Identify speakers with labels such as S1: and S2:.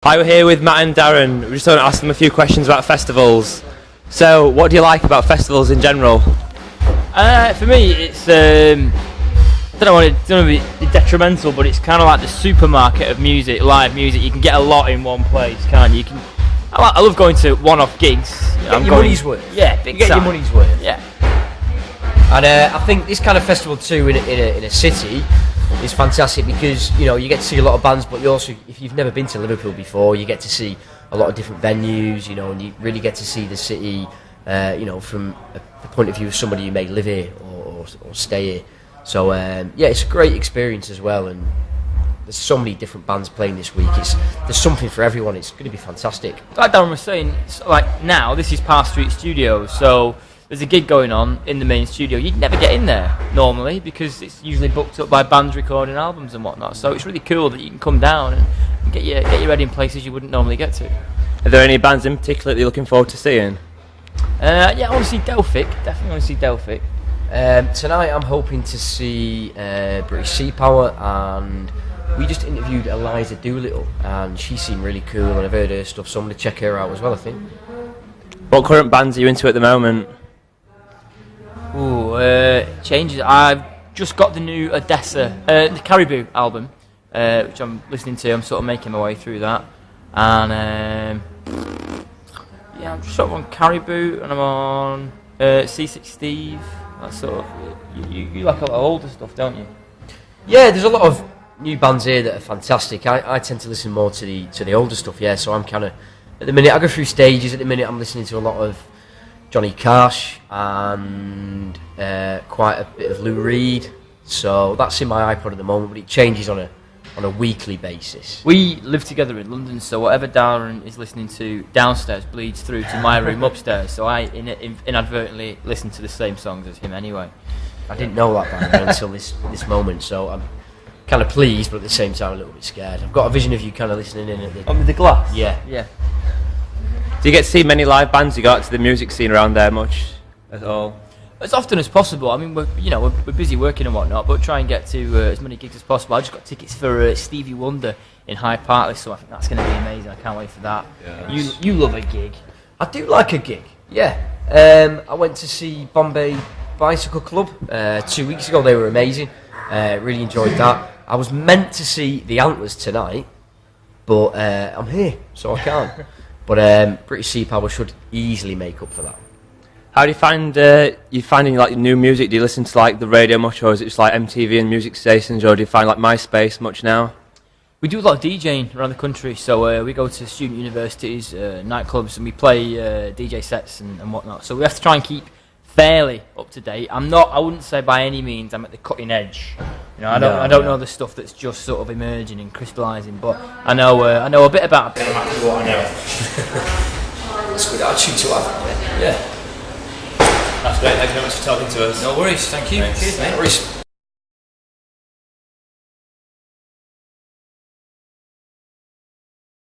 S1: Hi, we're here with Matt and Darren. We're just going to ask them a few questions about festivals. So, what do you like about festivals in general?
S2: For me, it's I don't want to be detrimental, but it's kind of like the supermarket of music, live music. You can get a lot in one place, can't you? I love going to one-off gigs.
S3: Get your money's worth.
S2: Yeah, big
S3: you get
S2: time.
S3: your money's worth.
S2: Yeah.
S3: And I think this kind of festival too in a city is fantastic because you get to see a lot of bands, but you also, if you've never been to Liverpool before, you get to see a lot of different venues, and you really get to see the city, from the point of view of somebody who may live here or stay here. So it's a great experience as well, and there's so many different bands playing this week. There's something for everyone. It's going to be fantastic.
S2: Like Darren was saying, it's like now this is Park Street Studios, so there's a gig going on in the main studio. You'd never get in there normally because it's usually booked up by bands recording albums and whatnot. So it's really cool that you can come down and get your head in places you wouldn't normally get to.
S1: Are there any bands in particular that you're looking forward to seeing?
S2: I want to see Delphic. Definitely want to see Delphic.
S3: Tonight I'm hoping to see British Sea Power, and we just interviewed Eliza Doolittle and she seemed really cool and I've heard her stuff, so I'm going to check her out as well, I think.
S1: What current bands are you into at the moment?
S2: Changes. I've just got the new Odessa, the Caribou album, which I'm listening to. I'm sort of making my way through that, and I'm just sort of on Caribou, and I'm on C6 Steve. That sort of. You like a lot of older stuff, don't you?
S3: Yeah, there's a lot of new bands here that are fantastic. I tend to listen more to the older stuff. Yeah, so I'm kind of at the minute I go through stages. At the minute I'm listening to a lot of Johnny Cash and quite a bit of Lou Reed, so that's in my iPod at the moment, but it changes on a weekly basis.
S2: We live together in London, so whatever Darren is listening to downstairs bleeds through to my room upstairs, so I inadvertently listen to the same songs as him anyway.
S3: I didn't know that by the way until this moment, so I'm kind of pleased, but at the same time a little bit scared. I've got a vision of you kind of listening in at
S2: Under the glass?
S3: Yeah.
S1: Do you get to see many live bands? You go out to the music scene around there much at all?
S2: As often as possible. I mean, we're busy working and whatnot, but try and get to as many gigs as possible. I just got tickets for Stevie Wonder in Hyde Park, so I think that's going to be amazing. I can't wait for that. Yes. You love a gig.
S3: I do like a gig. Yeah. I went to see Bombay Bicycle Club 2 weeks ago. They were amazing. Really enjoyed that. I was meant to see the Antlers tonight, but I'm here, so I can't. But British Sea Power should easily make up for that.
S1: How do you find you finding like new music? Do you listen to like the radio much, or is it just like MTV and music stations, or do you find like MySpace much now?
S2: We do a lot of DJing around the country, so we go to student universities, nightclubs, and we play DJ sets and whatnot. So we have to try and keep fairly up to date. I wouldn't say by any means I'm at the cutting edge. I don't know the stuff that's just sort of emerging and crystallising, but I know a bit about what I know.
S3: That's good attitude to have.
S1: Yeah. That's great. Thank you very much for talking to us.
S2: No worries. Thank you.
S1: Thanks.
S2: Cheers, mate.
S3: No worries.